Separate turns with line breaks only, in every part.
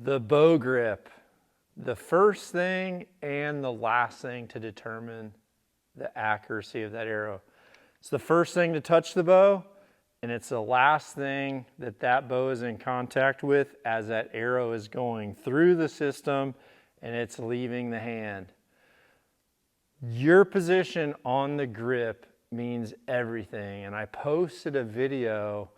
The bow grip, the first thing and the last thing to determine the accuracy of that arrow. It's the first thing to touch the bow, and it's the last thing that that bow is in contact with as that arrow is going through the system and it's leaving the hand. Your position on the grip means everything, and I posted a video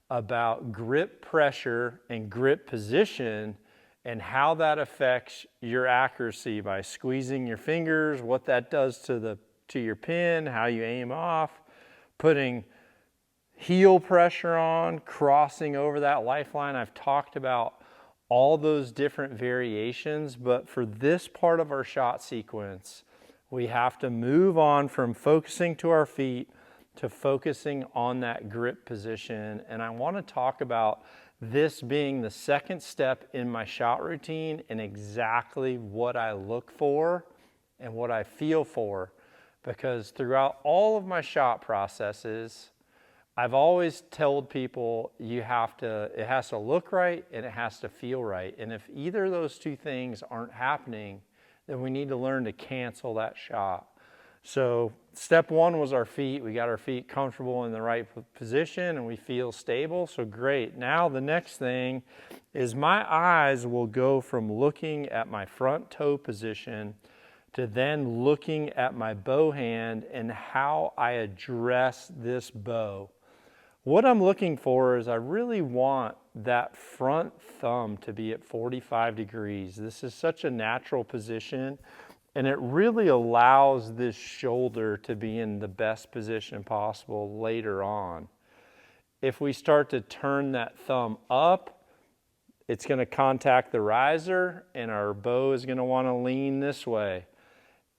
about grip pressure and grip position and how that affects your accuracy by squeezing your fingers, what that does to your pin, how you aim off, putting heel pressure on, crossing over that lifeline. I've talked about all those different variations, but for this part of our shot sequence, we have to move on from focusing to our feet to focusing on that grip position. And I want to talk about this being the second step in my shot routine and exactly what I look for and what I feel for. Because throughout all of my shot processes, I've always told people it has to look right and it has to feel right. And if either of those two things aren't happening, then we need to learn to cancel that shot. So step one was our feet. We got our feet comfortable in the right position and we feel stable, so great. Now the next thing is my eyes will go from looking at my front toe position to then looking at my bow hand and how I address this bow. What I'm looking for is I really want that front thumb to be at 45 degrees. This is such a natural position, and it really allows this shoulder to be in the best position possible later on. If we start to turn that thumb up, it's going to contact the riser, and our bow is going to want to lean this way.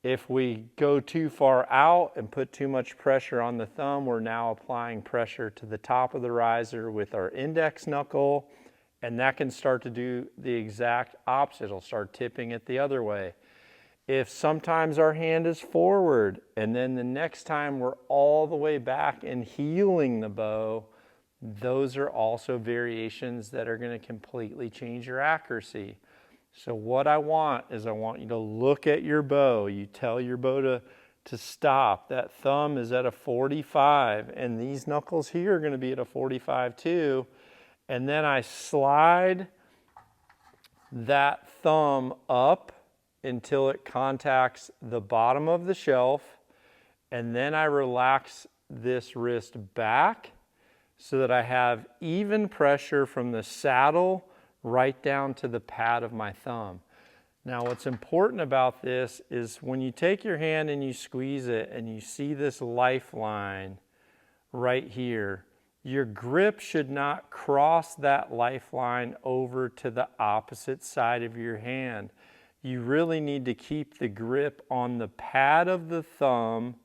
If we go too far out and put too much pressure on the thumb, we're now applying pressure to the top of the riser with our index knuckle, and that can start to do the exact opposite. It'll start tipping it the other way. If sometimes our hand is forward and then the next time we're all the way back and heeling the bow, those are also variations that are going to completely change your accuracy. So what I want is I want you to look at your bow. You tell your bow to stop. That thumb is at a 45, and these knuckles here are going to be at a 45 too. And then I slide that thumb up until it contacts the bottom of the shelf, and then I relax this wrist back so that I have even pressure from the saddle right down to the pad of my thumb. Now what's important about this is when you take your hand and you squeeze it and you see this lifeline right here, your grip should not cross that lifeline over to the opposite side of your hand. You really need to keep the grip on the pad of the thumb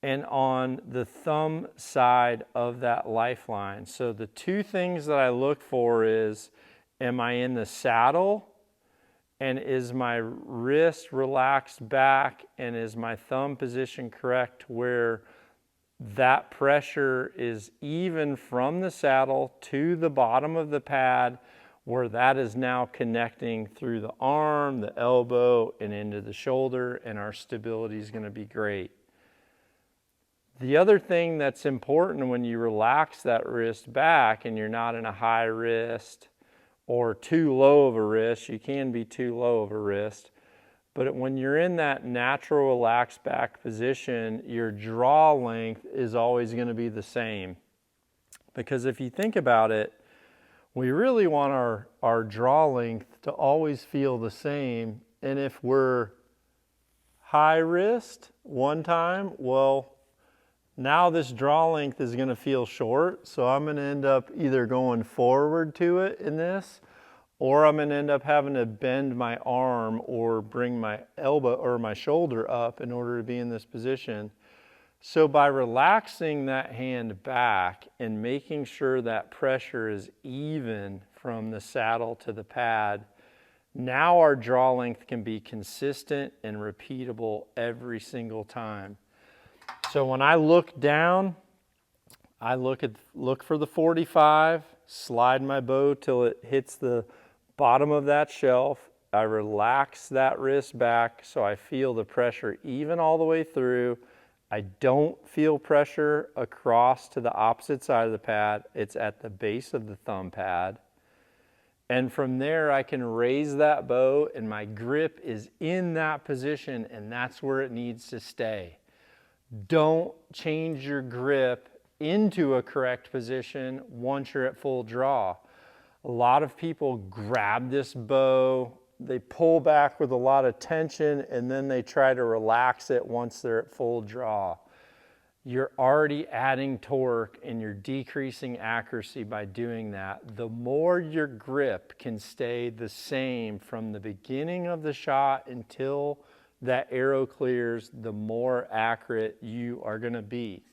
and on the thumb side of that lifeline. So the two things that I look for is, am I in the saddle, and is my wrist relaxed back, and is my thumb position correct where that pressure is even from the saddle to the bottom of the pad, where that is now connecting through the arm, the elbow, and into the shoulder, and our stability is going to be great. The other thing that's important when you relax that wrist back and you're not in a high wrist or too low of a wrist, you can be too low of a wrist, but when you're in that natural relaxed back position, your draw length is always going to be the same. Because if you think about it, we really want our draw length to always feel the same. And if we're high wrist one time, well, now this draw length is going to feel short, so I'm going to end up either going forward to it in this, or I'm going to end up having to bend my arm or bring my elbow or my shoulder up in order to be in this position. So by relaxing that hand back and making sure that pressure is even from the saddle to the pad, now our draw length can be consistent and repeatable every single time. So when I look down, I look for the 45, slide my bow till it hits the bottom of that shelf. I relax that wrist back so I feel the pressure even all the way through. I don't feel pressure across to the opposite side of the pad. It's at the base of the thumb pad. And from there, I can raise that bow and my grip is in that position, and that's where it needs to stay. Don't change your grip into a correct position once you're at full draw. A lot of people grab this bow, they pull back with a lot of tension, and then they try to relax it once they're at full draw. You're already adding torque and you're decreasing accuracy by doing that. The more your grip can stay the same from the beginning of the shot until that arrow clears, the more accurate you are going to be.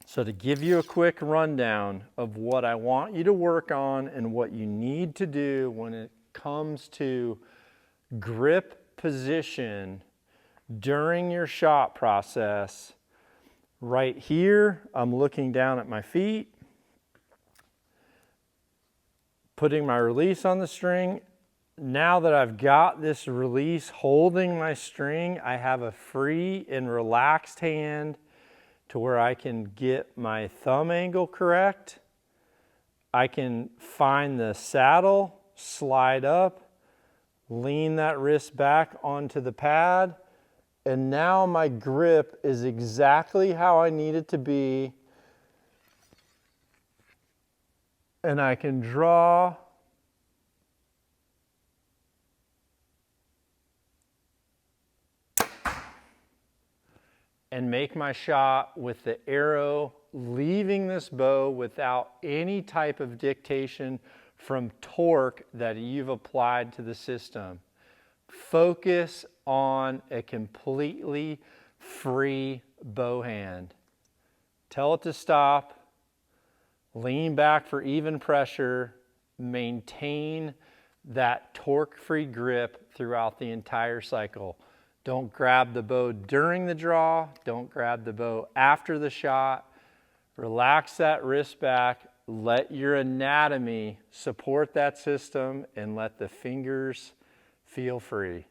So to give you a quick rundown of what I want you to work on and what you need to do when it comes to grip position during your shot process. Right here, I'm looking down at my feet, putting my release on the string. Now that I've got this release holding my string, I have a free and relaxed hand to where I can get my thumb angle correct. I can find the saddle, slide up, lean that wrist back onto the pad, and now my grip is exactly how I need it to be. And I can draw and make my shot with the arrow leaving this bow without any type of dictation from torque that you've applied to the system. Focus on a completely free bow hand. Tell it to stop, lean back for even pressure, maintain that torque-free grip throughout the entire cycle. Don't grab the bow during the draw, don't grab the bow after the shot. Relax that wrist back, let your anatomy support that system, and let the fingers feel free.